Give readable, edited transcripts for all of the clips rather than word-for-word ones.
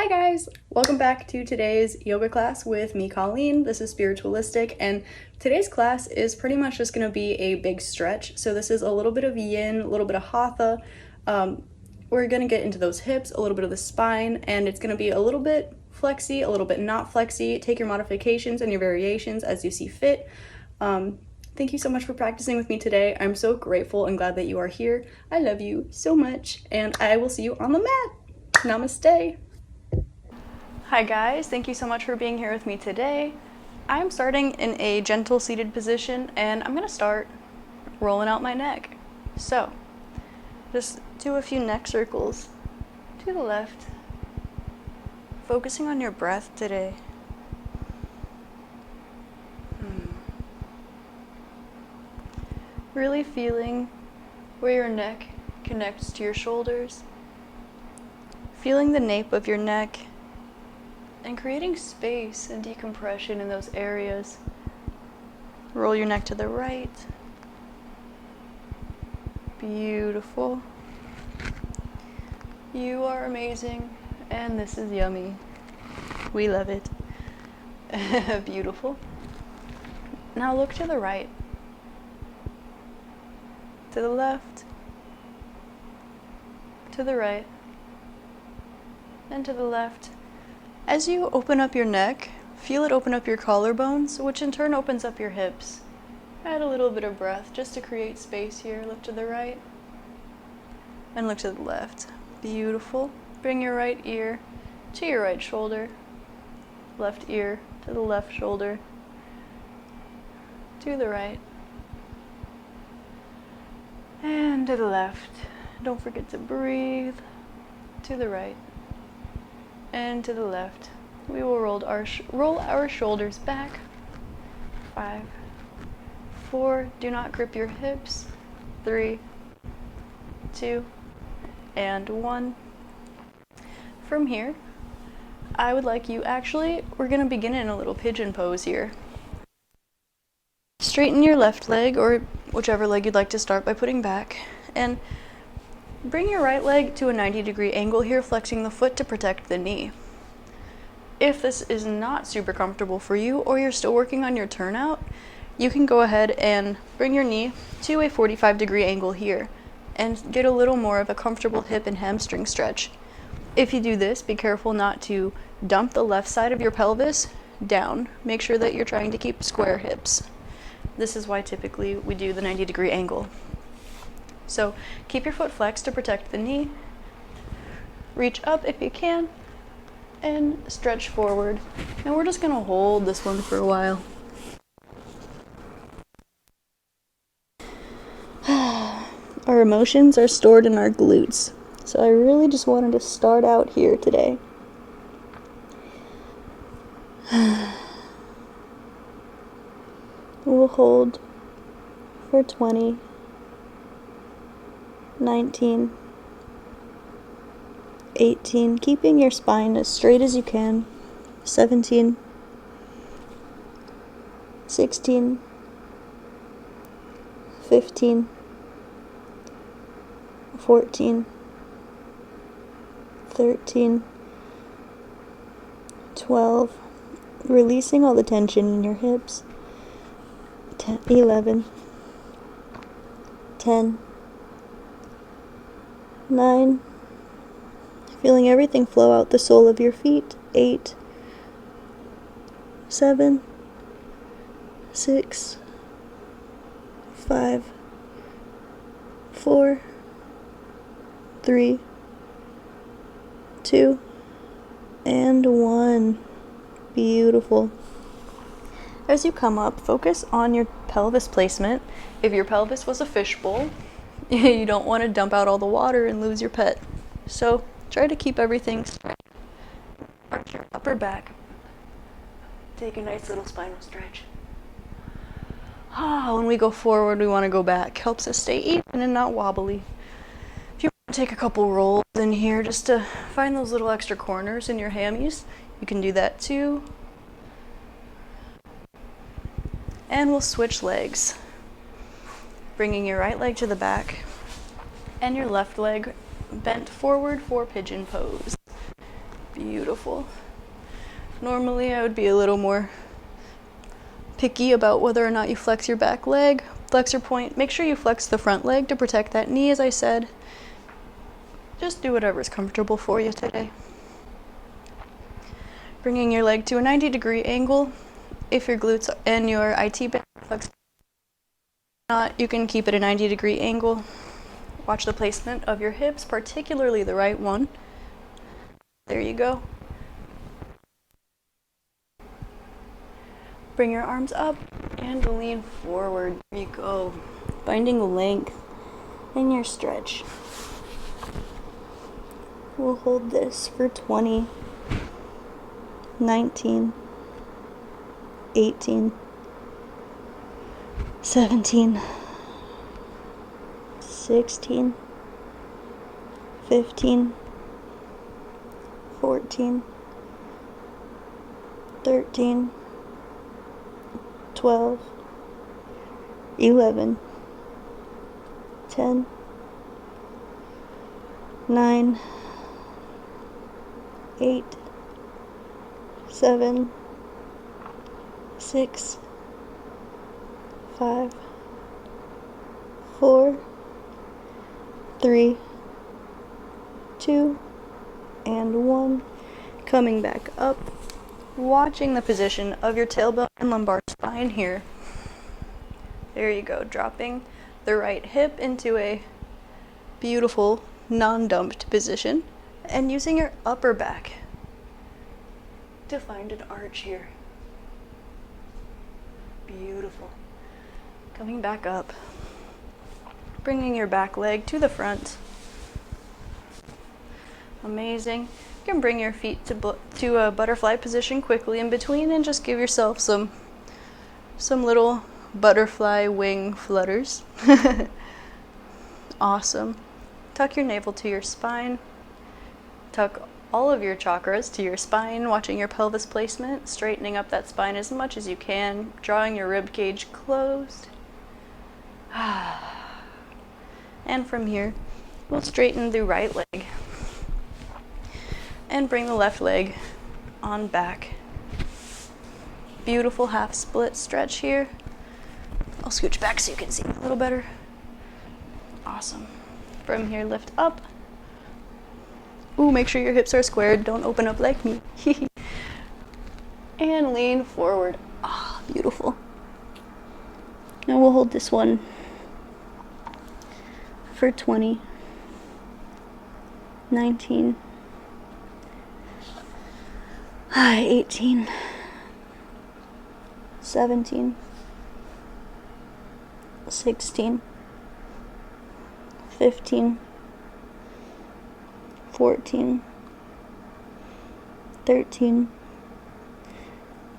Hi guys! Welcome back to today's yoga class with me, Colleen. This is Spiritualistik, and today's class is pretty much just going to be a big stretch. So this is a little bit of yin, a little bit of Hatha. We're going to get into those hips, a little bit of the spine, and it's going to be a little bit flexy, a little bit not flexy. Take your modifications and your variations as you see fit. Thank you so much for practicing with me today. I'm so grateful and glad that you are here. I love you so much, and I will see you on the mat. Namaste. Hi guys, thank you so much for being here with me today. I'm starting in a gentle seated position and I'm going to start rolling out my neck. So, just do a few neck circles to the left, focusing on your breath today. Really feeling where your neck connects to your shoulders, feeling the nape of your neck, and creating space and decompression in those areas. Roll your neck to the right. Beautiful. You are amazing, and this is yummy. We love it. Beautiful. Now look to the right, to the left, to the right, and to the left. As you open up your neck, feel it open up your collarbones, which in turn opens up your hips. Add a little bit of breath just to create space here. Look to the right and look to the left. Beautiful. Bring your right ear to your right shoulder, left ear to the left shoulder, to the right, and to the left. Don't forget to breathe. To the right and to the left. We will roll our shoulders back. 5, 4, do not grip your hips. 3, 2, and 1. From here, I would like you, we're going to begin in a little pigeon pose here. Straighten your left leg, or whichever leg you'd like to start by putting back, and bring your right leg to a 90-degree angle here, flexing the foot to protect the knee. If this is not super comfortable for you, or you're still working on your turnout, you can go ahead and bring your knee to a 45-degree angle here and get a little more of a comfortable hip and hamstring stretch. If you do this, be careful not to dump the left side of your pelvis down. Make sure that you're trying to keep square hips. This is why typically we do the 90-degree angle. So keep your foot flexed to protect the knee. Reach up if you can and stretch forward. And we're just going to hold this one for a while. Our emotions are stored in our glutes. So I really just wanted to start out here today. We'll hold for 20, 19, 18, keeping your spine as straight as you can. 17, 16, 15, 14, 13, 12, releasing all the tension in your hips. 11, 10, 9, feeling everything flow out the sole of your feet. 8, 7, 6, 5, 4, 3, 2, and 1. Beautiful. As you come up, focus on your pelvis placement. If your pelvis was a fishbowl, you don't want to dump out all the water and lose your pet. So try to keep everything straight. Arch your upper back. Take a nice little spinal stretch. When we go forward, we want to go back. Helps us stay even and not wobbly. If you want to take a couple rolls in here just to find those little extra corners in your hammies, you can do that too. And we'll switch legs. Bringing your right leg to the back and your left leg bent forward for pigeon pose. Beautiful. Normally I would be a little more picky about whether or not you flex your back leg. Flexor point, make sure you flex the front leg to protect that knee, as I said. Just do whatever's comfortable for you today. Bringing your leg to a 90-degree angle. If your glutes and your IT band flex, not, you can keep it a 90-degree angle. Watch the placement of your hips, particularly the right one. There you go. Bring your arms up and lean forward. There you go. Finding length in your stretch. We'll hold this for 20, 19, 18, 17, 16, 15, 14, 13, 12, 11, 10, 9, 8, 7, 6, 5, 4, 3, 2, and 1. Coming back up, watching the position of your tailbone and lumbar spine here. There you go, dropping the right hip into a beautiful non-dumped position and using your upper back to find an arch here. Beautiful. Coming back up, bringing your back leg to the front. Amazing. You can bring your feet to a butterfly position quickly in between and just give yourself some little butterfly wing flutters. Awesome. Tuck your navel to your spine. Tuck all of your chakras to your spine, watching your pelvis placement, straightening up that spine as much as you can, drawing your rib cage closed. And from here, we'll straighten the right leg and bring the left leg on back. Beautiful half split stretch here. I'll scooch back so you can see a little better. Awesome. From here, lift up. Ooh, make sure your hips are squared. Don't open up like me. And lean forward. Ah, beautiful. Now we'll hold this one for 20, 19, 18, 17, 16, 15, 14, 13,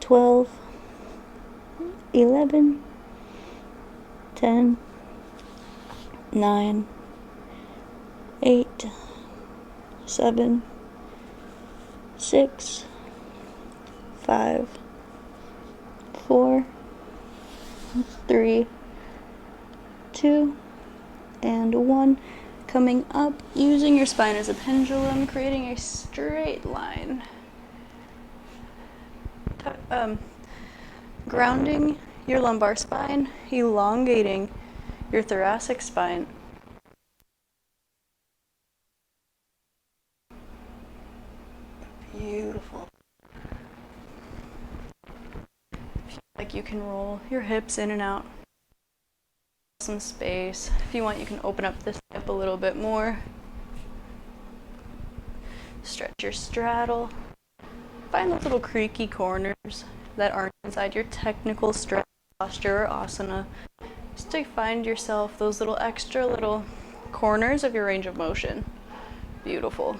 12, 11, 10, 9, 8, 7, 6, 5, 4, 3, 2, and 1. Coming up, using your spine as a pendulum, creating a straight line. Grounding your lumbar spine, elongating your thoracic spine. Beautiful. Feel like you can roll your hips in and out. Some space. If you want, you can open up this hip a little bit more. Stretch your straddle. Find those little creaky corners that aren't inside your technical stretch posture or asana. Just to find yourself those little extra little corners of your range of motion. Beautiful.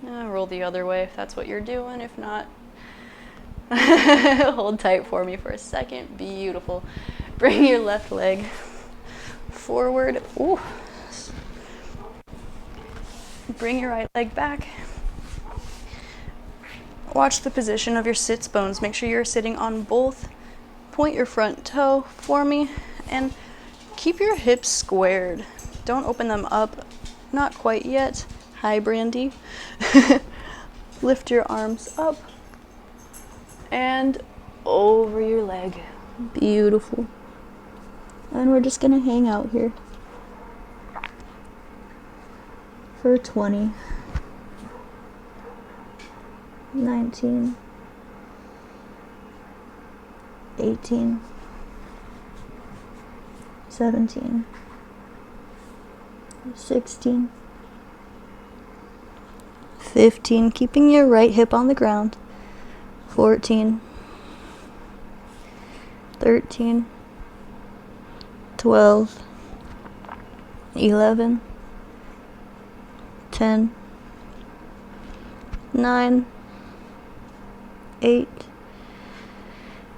Roll the other way if that's what you're doing. If not, hold tight for me for a second. Beautiful. Bring your left leg forward. Ooh. Bring your right leg back. Watch the position of your sits bones. Make sure you're sitting on both. Point your front toe for me and keep your hips squared. Don't open them up. Not quite yet. Hi, Brandy. Lift your arms up and over your leg. Beautiful. And we're just gonna hang out here for 20, 19, 18, 17, 16, 15, keeping your right hip on the ground, 14, 13, 12, 11, 10, 9, 8,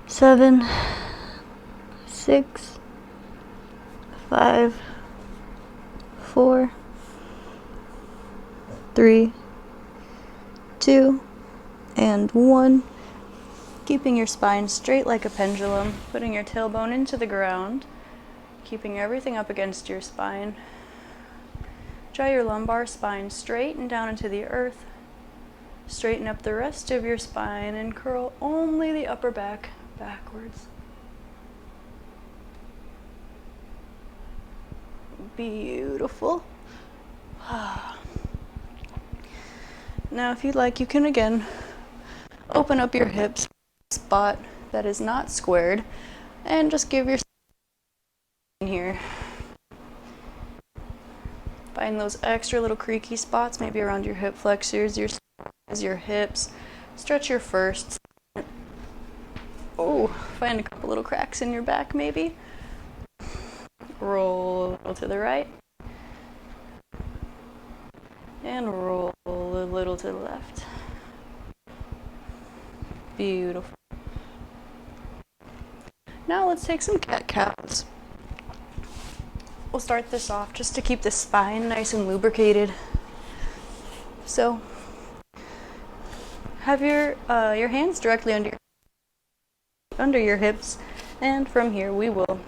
7, 6, 5, 4, 3, 2, and 1. Keeping your spine straight like a pendulum, putting your tailbone into the ground, keeping everything up against your spine. Draw your lumbar spine straight and down into the earth. Straighten up the rest of your spine and curl only the upper back backwards. Beautiful. Now, if you'd like, you can again open up your hips, spot that is not squared, and just give yourself in here. Find those extra little creaky spots, maybe around your hip flexors, your hips. Stretch your first. Oh, find a couple little cracks in your back, maybe. Roll a little to the right. And roll a little to the left. Beautiful. Now let's take some cat-cows. We'll start this off just to keep the spine nice and lubricated. So, have your hands directly under your hips, and from here we will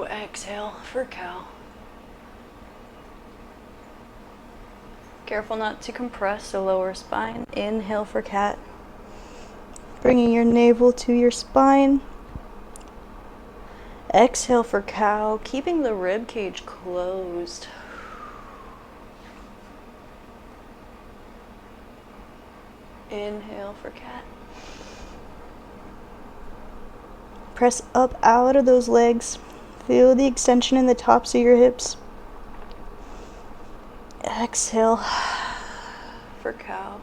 exhale for cow. Careful not to compress the lower spine. Inhale for cat. Bringing your navel to your spine. Exhale for cow, keeping the rib cage closed. Inhale for cat. Press up out of those legs. Feel the extension in the tops of your hips. Exhale for cow.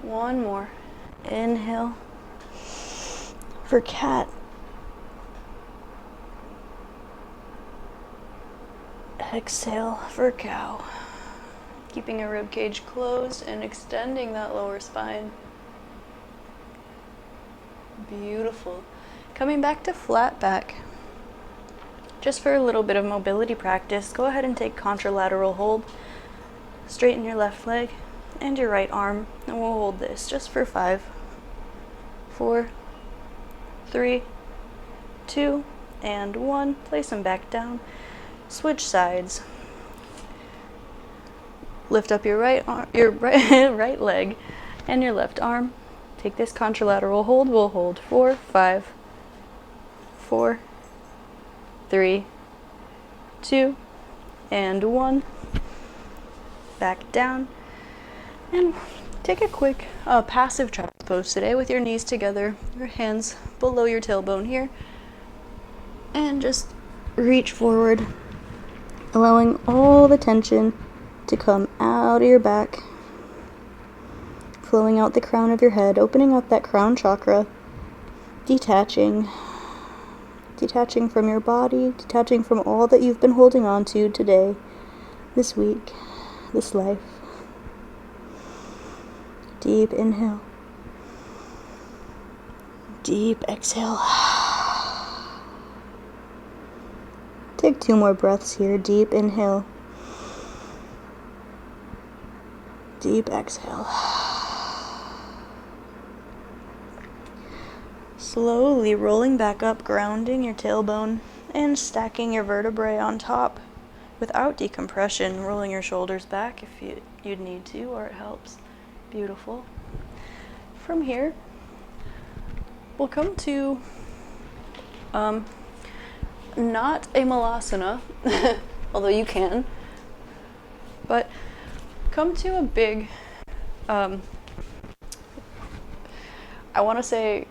One more. Inhale for cat. Exhale for cow. Keeping a rib cage closed and extending that lower spine. Beautiful. Coming back to flat back. Just for a little bit of mobility practice, go ahead and take contralateral hold. Straighten your left leg and your right arm, and we'll hold this just for 5, 4, 3, 2, and 1. Place them back down. Switch sides. Lift up your right arm, your right leg and your left arm. Take this contralateral hold. We'll hold 4, 5, 4, 3, 2, and 1. Back down. And take a quick passive child's pose today with your knees together, your hands below your tailbone here. And just reach forward, allowing all the tension to come out of your back, flowing out the crown of your head, opening up that crown chakra, detaching from your body, detaching from all that you've been holding on to today, this week, this life. Deep inhale. Deep exhale. Take 2 more breaths here. Deep inhale. Deep exhale. Slowly rolling back up, grounding your tailbone and stacking your vertebrae on top without decompression, rolling your shoulders back if you'd need to, or it helps. Beautiful. From here, we'll come to not a malasana, although you can, but come to a big, I want to say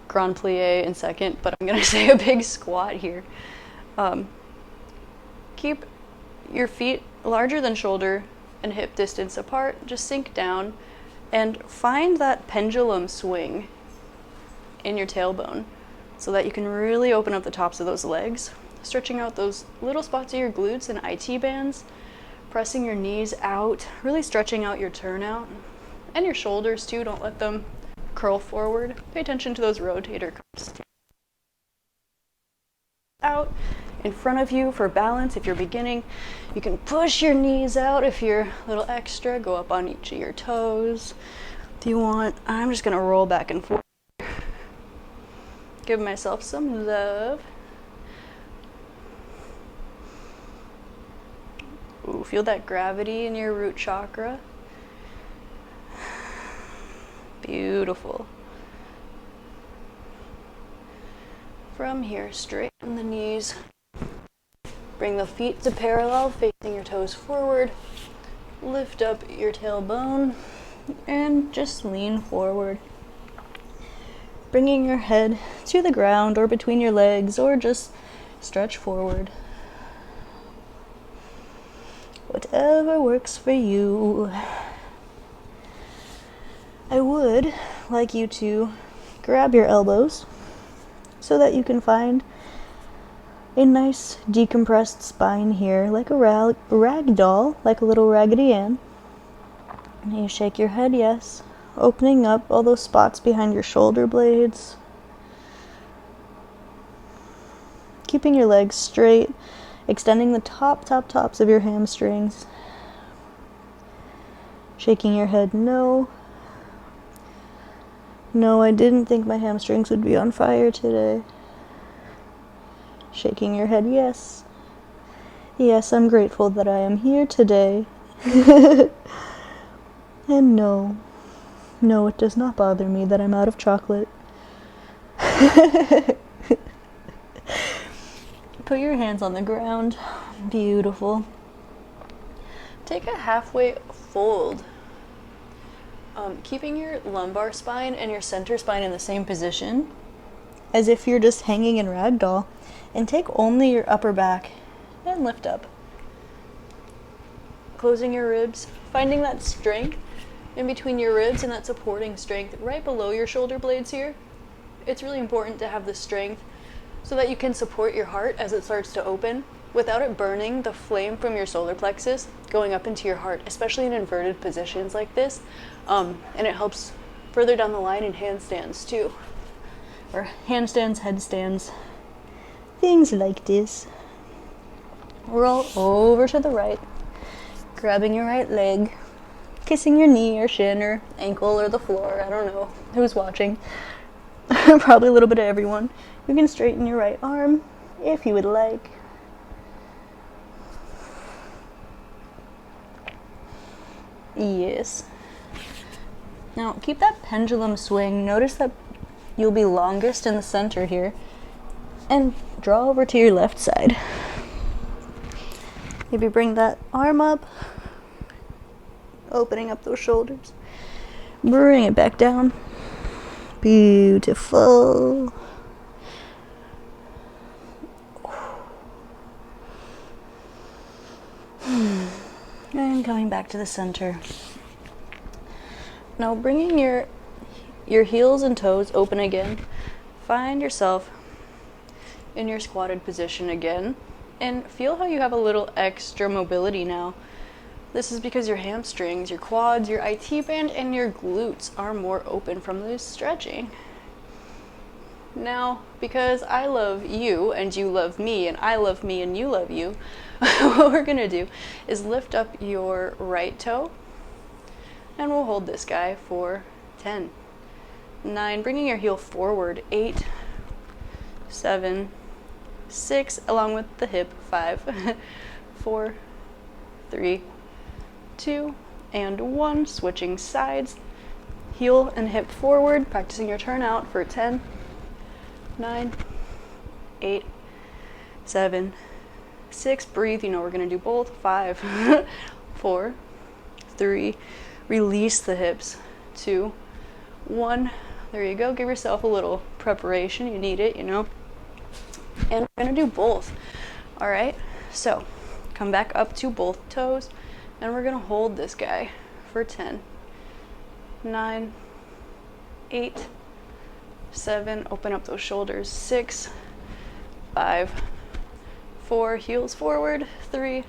grand plie in second, but I'm going to say a big squat here. Keep your feet larger than shoulder and hip distance apart. Just sink down and find that pendulum swing in your tailbone so that you can really open up the tops of those legs, stretching out those little spots of your glutes and IT bands, pressing your knees out, really stretching out your turnout, and your shoulders too. Don't let them curl forward. Pay attention to those rotator cuffs. Out in front of you for balance. If you're beginning, you can push your knees out. If you're a little extra, go up on each of your toes. If you want, I'm just gonna roll back and forth. Give myself some love. Ooh, feel that gravity in your root chakra. Beautiful. From here, straighten the knees. Bring the feet to parallel, facing your toes forward. Lift up your tailbone and just lean forward. Bringing your head to the ground or between your legs, or just stretch forward. Whatever works for you. I would like you to grab your elbows so that you can find a nice decompressed spine here, like a rag doll, like a little Raggedy Ann. And you shake your head yes, opening up all those spots behind your shoulder blades. Keeping your legs straight, extending the tops of your hamstrings. Shaking your head no. No, I didn't think my hamstrings would be on fire today. Shaking your head yes. Yes, I'm grateful that I am here today. And no. No, it does not bother me that I'm out of chocolate. Put your hands on the ground. Beautiful. Take a halfway fold. Keeping your lumbar spine and your center spine in the same position, as if you're just hanging in ragdoll, and take only your upper back and lift up. Closing your ribs, finding that strength in between your ribs and that supporting strength right below your shoulder blades here. It's really important to have the strength so that you can support your heart as it starts to open without it burning the flame from your solar plexus going up into your heart, especially in inverted positions like this. And it helps further down the line in handstands too. Or handstands, headstands, things like this. Roll over to the right, grabbing your right leg, kissing your knee or shin or ankle or the floor, I don't know who's watching. Probably a little bit of everyone. You can straighten your right arm if you would like. Yes. Now keep that pendulum swing. Notice that you'll be longest in the center here. And draw over to your left side. Maybe bring that arm up. Opening up those shoulders. Bring it back down. Beautiful. And coming back to the center. Now bringing your heels and toes open again. Find yourself in your squatted position again. And feel how you have a little extra mobility now. This is because your hamstrings, your quads, your IT band, and your glutes are more open from this stretching. Now, because I love you and you love me and I love me and you love you, what we're gonna do is lift up your right toe and we'll hold this guy for 10, 9, bringing your heel forward, 8, 7, 6, along with the hip, 5, 4, 3, 2, and 1. Switching sides, heel and hip forward, practicing your turn out for 10, 9, 8, 7, 6, breathe, you know we're going to do both, 5, 4, 3, release the hips, 2, 1, there you go, give yourself a little preparation, you need it, you know, and we're going to do both, all right, so come back up to both toes, and we're going to hold this guy for 10, 9, 8, 7, open up those shoulders, 6, 5, 4, heels forward, 3,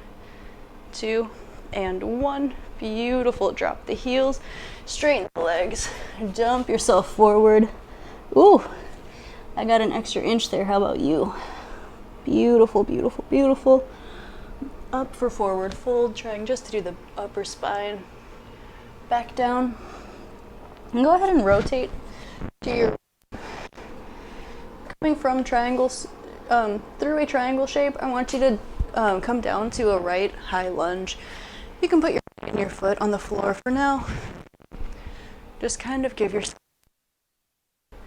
2, and 1. Beautiful. Drop the heels, straighten the legs, dump yourself forward. Ooh, I got an extra inch there. How about you? Beautiful, beautiful, beautiful. Up for forward fold, trying just to do the upper spine. Back down. And go ahead and rotate to your, coming from triangles, through a triangle shape, I want you to come down to a right high lunge. You can put your foot on the floor for now. Just kind of give yourself. You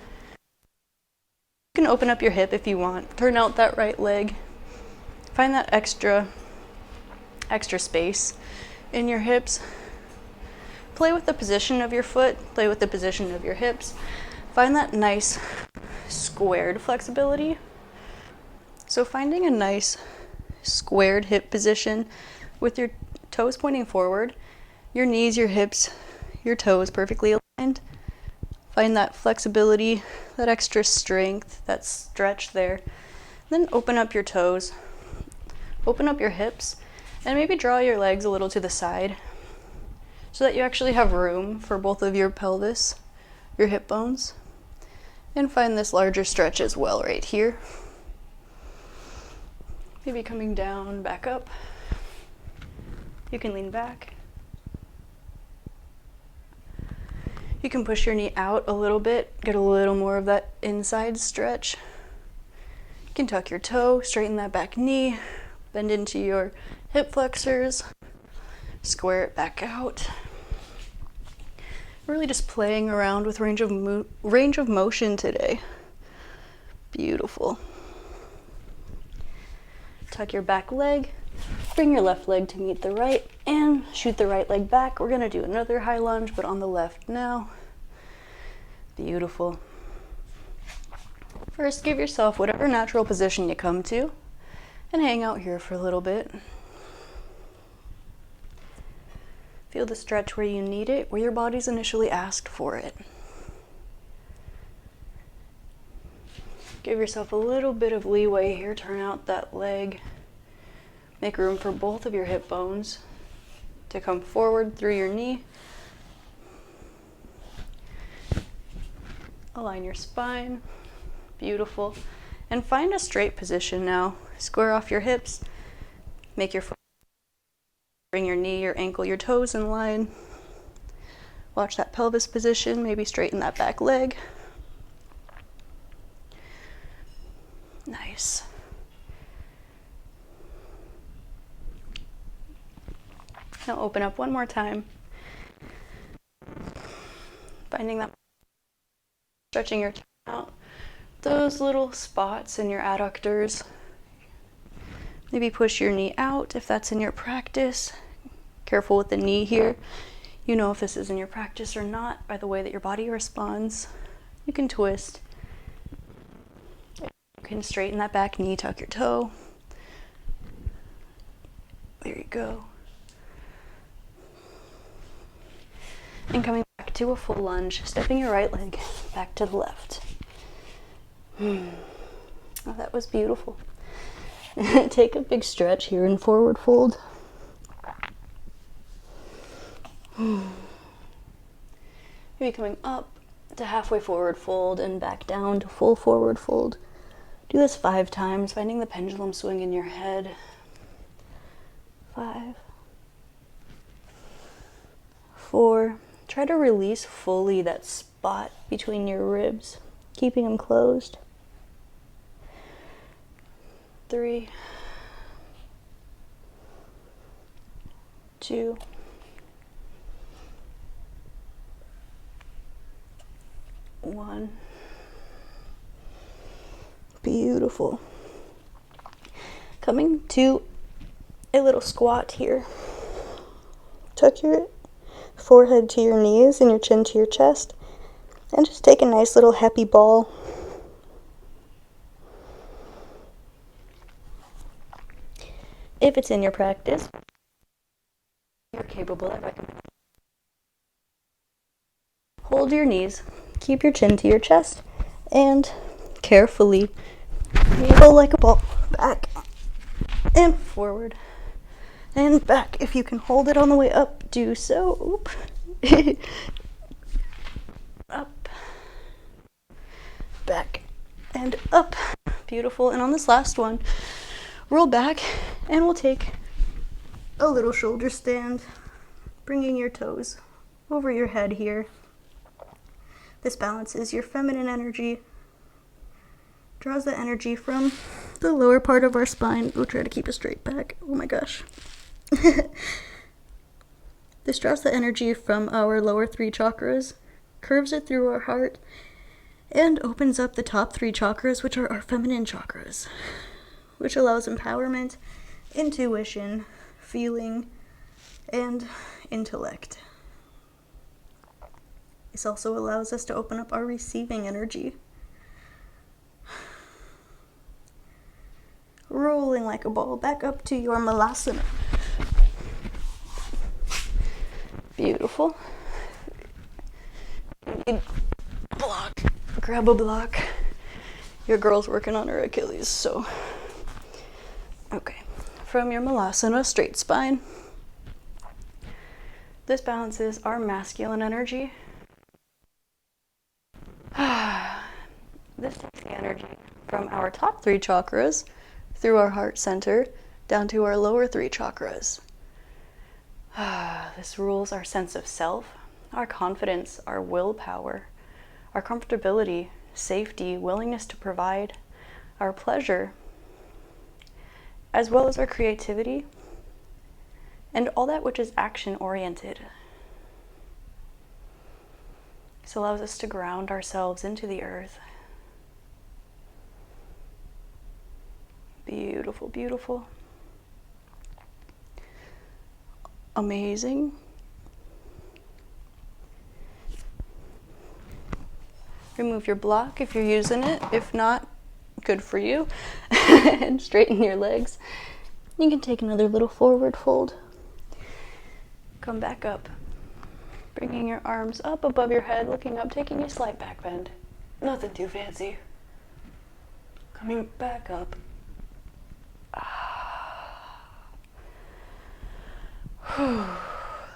can open up your hip if you want. Turn out that right leg. Find that extra space in your hips. Play with the position of your foot. Play with the position of your hips. Find that nice squared flexibility. So finding a nice squared hip position with your toes pointing forward, your knees, your hips, your toes perfectly aligned. Find that flexibility, that extra strength, that stretch there. Then open up your toes, open up your hips, and maybe draw your legs a little to the side so that you actually have room for both of your pelvis, your hip bones. And find this larger stretch as well right here. Maybe coming down, back up. You can lean back. You can push your knee out a little bit, get a little more of that inside stretch. You can tuck your toe, straighten that back knee, bend into your hip flexors, square it back out. Really just playing around with range of motion today. Beautiful. Tuck your back leg, bring your left leg to meet the right, and shoot the right leg back. We're going to do another high lunge, but on the left now. Beautiful. First, give yourself whatever natural position you come to, and hang out here for a little bit. Feel the stretch where you need it, where your body's initially asked for it. Give yourself a little bit of leeway here. Turn out that leg. Make room for both of your hip bones to come forward through your knee. Align your spine. Beautiful. And find a straight position now. Square off your hips. Make your foot. Bring your knee, your ankle, your toes in line. Watch that pelvis position. Maybe straighten that back leg. Nice. Now open up one more time. Finding that, stretching your tongue out. Those little spots in your adductors. Maybe push your knee out if that's in your practice. Careful with the knee here. You know if this is in your practice or not by the way that your body responds. You can twist. You can straighten that back knee, tuck your toe. There you go. And coming back to a full lunge, stepping your right leg back to the left. Oh, that was beautiful. Take a big stretch here in forward fold. Maybe coming up to halfway forward fold and back down to full forward fold. Do this 5 times, finding the pendulum swing in your head. 5, 4. Try to release fully that spot between your ribs, keeping them closed. 3, 2, 1. Beautiful. Coming to a little squat here. Tuck your forehead to your knees and your chin to your chest, and just take a nice little happy ball. If it's in your practice, you're capable, I recommend. Hold your knees, keep your chin to your chest, and carefully roll like a ball back and forward and back. If you can hold it on the way up, do so. Oop. Up, back, and up. Beautiful. And on this last one, roll back, and we'll take a little shoulder stand, bringing your toes over your head here. This balances your feminine energy, draws the energy from the lower part of our spine. We'll try to keep a straight back. Oh my gosh. This draws the energy from our lower 3 chakras, curves it through our heart, and opens up the top 3 chakras, which are our feminine chakras, which allows empowerment, intuition, feeling, and intellect. This also allows us to open up our receiving energy. Rolling like a ball back up to your malasana. Beautiful. Block. Grab a block. Your girl's working on her Achilles, so. Okay. From your malasana, straight spine. This balances our masculine energy. This takes the energy from our top 3 chakras through our heart center down to our lower 3 chakras. This rules our sense of self, our confidence, our willpower, our comfortability, safety, willingness to provide, our pleasure, as well as our creativity, and all that which is action-oriented. This allows us to ground ourselves into the earth. Beautiful, beautiful. Amazing. Remove your block if you're using it. If not, good for you. And straighten your legs. You can take another little forward fold. Come back up. Bringing your arms up above your head, looking up, taking a slight back bend. Nothing too fancy. Coming back up.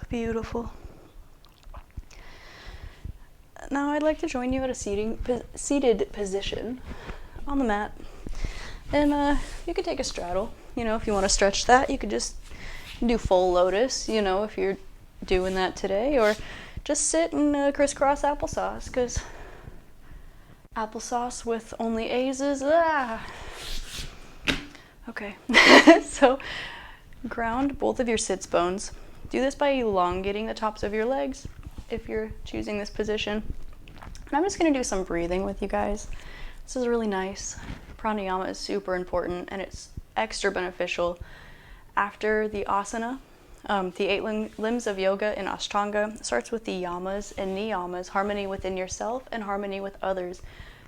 Beautiful. Now I'd like to join you at a seated position on the mat. And you could take a straddle. You know, if you want to stretch that, you could just do full lotus, you know, if you're doing that today. Or just sit and crisscross applesauce, because applesauce with only A's is, Okay, so ground both of your sits bones. Do this by elongating the tops of your legs if you're choosing this position. And I'm just going to do some breathing with you guys. This is really nice. Pranayama is super important, and it's extra beneficial after the asana. The 8 limbs of yoga in Ashtanga starts with the yamas and niyamas, harmony within yourself and harmony with others.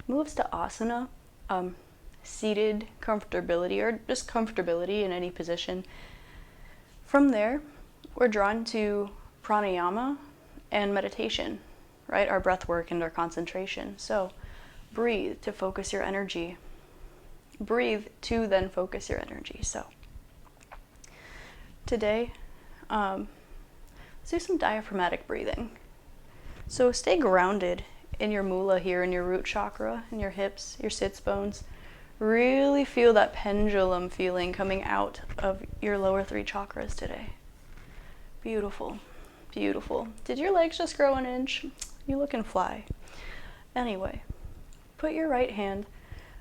Moves to asana, seated comfortability, or just comfortability in any position. From there, we're drawn to pranayama and meditation, right? Our breath work and our concentration. So breathe to focus your energy. Breathe to then focus your energy. So today, let's do some diaphragmatic breathing. So stay grounded in your mula here, in your root chakra, in your hips, your sits bones. Really feel that pendulum feeling coming out of your lower 3 chakras today. Beautiful, beautiful. Did your legs just grow an inch? You looking fly. Anyway, put your right hand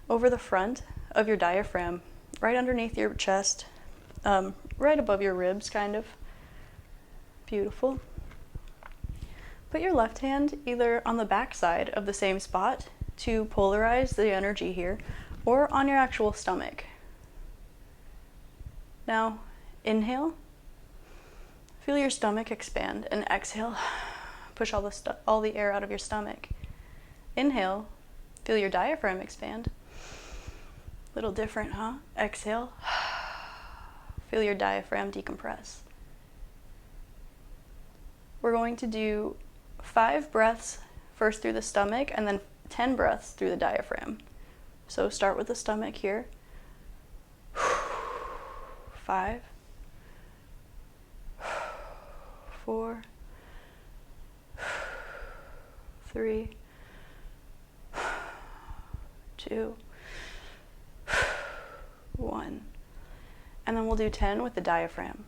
over the front of your diaphragm right underneath your chest, right above your ribs, kind of. Beautiful. Put your left hand either on the back side of the same spot to polarize the energy here, or on your actual stomach. Now, inhale. Feel your stomach expand, and exhale. Push all the air out of your stomach. Inhale. Feel your diaphragm expand. Little different, huh? Exhale. Feel your diaphragm decompress. We're going to do 5 breaths first through the stomach and then 10 breaths through the diaphragm. So start with the stomach here. 5, 4, 3, 2, 1. And then we'll do 10 with the diaphragm.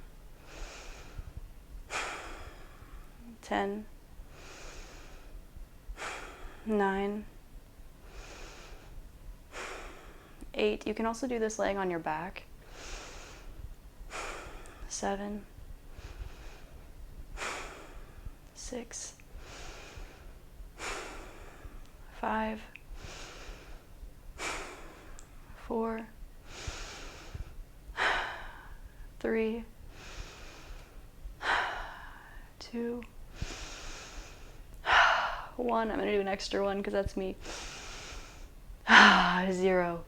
10, 9, 8. You can also do this laying on your back. 7, 6, 5, 4, 3, 2, 1. I'm going to do an extra one because that's me. 0.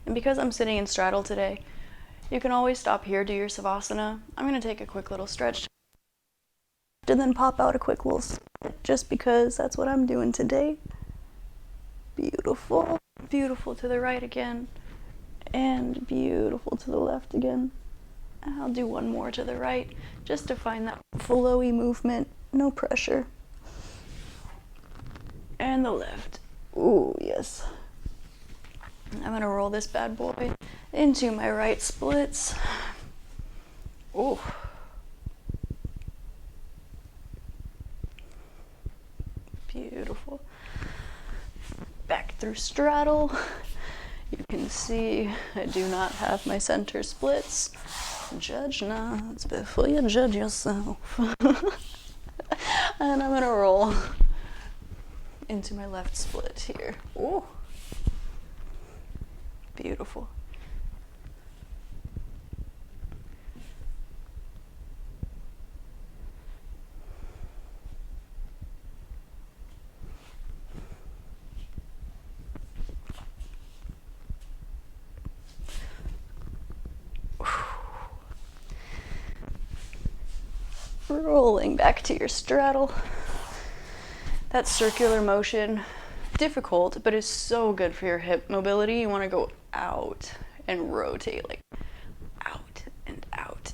And because I'm sitting in straddle today, you can always stop here, do your savasana. I'm going to take a quick little stretch and then pop out a quick little split, just because that's what I'm doing today. Beautiful. Beautiful to the right again. And beautiful to the left again. And I'll do one more to the right, just to find that flowy movement. No pressure. And the left. Ooh, yes. I'm gonna roll this bad boy into my right splits. Ooh. Beautiful. Back through straddle. You can see I do not have my center splits. Judge not before you judge yourself. And I'm gonna roll into my left split here. Ooh. Beautiful. Rolling back to your straddle. That circular motion, difficult, but is so good for your hip mobility. You want to go out and rotate, like out and out.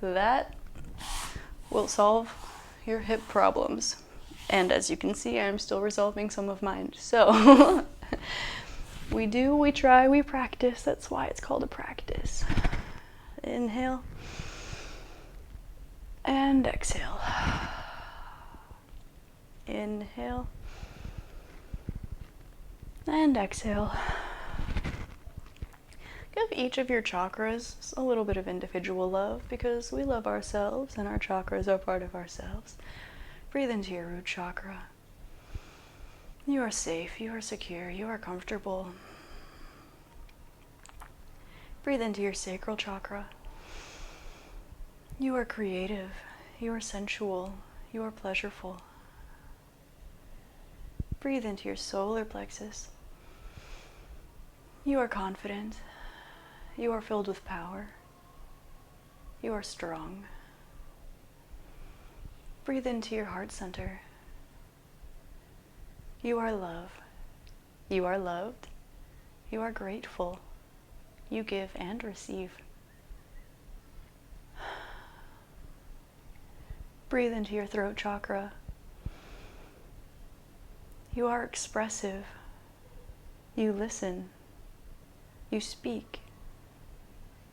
That will solve your hip problems. And as you can see, I'm still resolving some of mine. So we try, we practice. That's why it's called a practice. Inhale. And exhale. Inhale. And exhale. Give each of your chakras a little bit of individual love, because we love ourselves and our chakras are part of ourselves. Breathe into your root chakra. You are safe, you are secure, you are comfortable. Breathe into your sacral chakra. You are creative, you are sensual, you are pleasureful. Breathe into your solar plexus. You are confident, you are filled with power, you are strong. Breathe into your heart center. You are love, you are loved, you are grateful, you give and receive. Breathe into your throat chakra. You are expressive. You listen. You speak.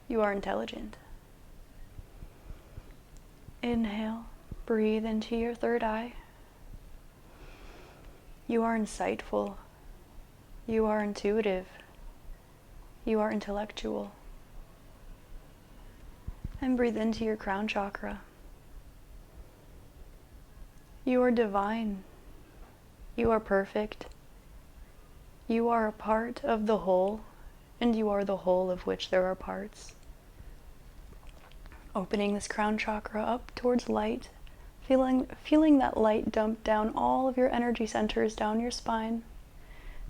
You are intelligent. Inhale. Breathe into your third eye. You are insightful. You are intuitive. You are intellectual. And breathe into your crown chakra. You are divine. You are perfect. You are a part of the whole, and you are the whole of which there are parts. Opening this crown chakra up towards light, feeling that light dump down all of your energy centers, down your spine,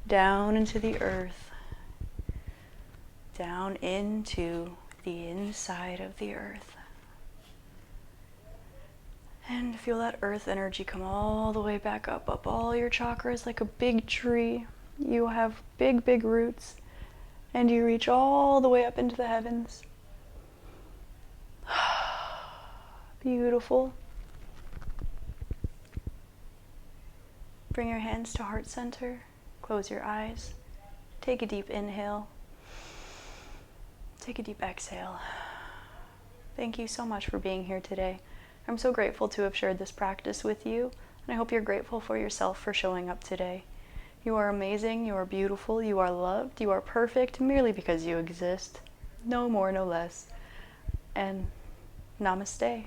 down into the earth, down into the inside of the earth. And feel that earth energy come all the way back up all your chakras like a big tree. You have big, big roots, and you reach all the way up into the heavens. Beautiful. Bring your hands to heart center. Close your eyes. Take a deep inhale. Take a deep exhale. Thank you so much for being here today. I'm so grateful to have shared this practice with you, and I hope you're grateful for yourself for showing up today. You are amazing, you are beautiful, you are loved, you are perfect merely because you exist. No more, no less. And namaste.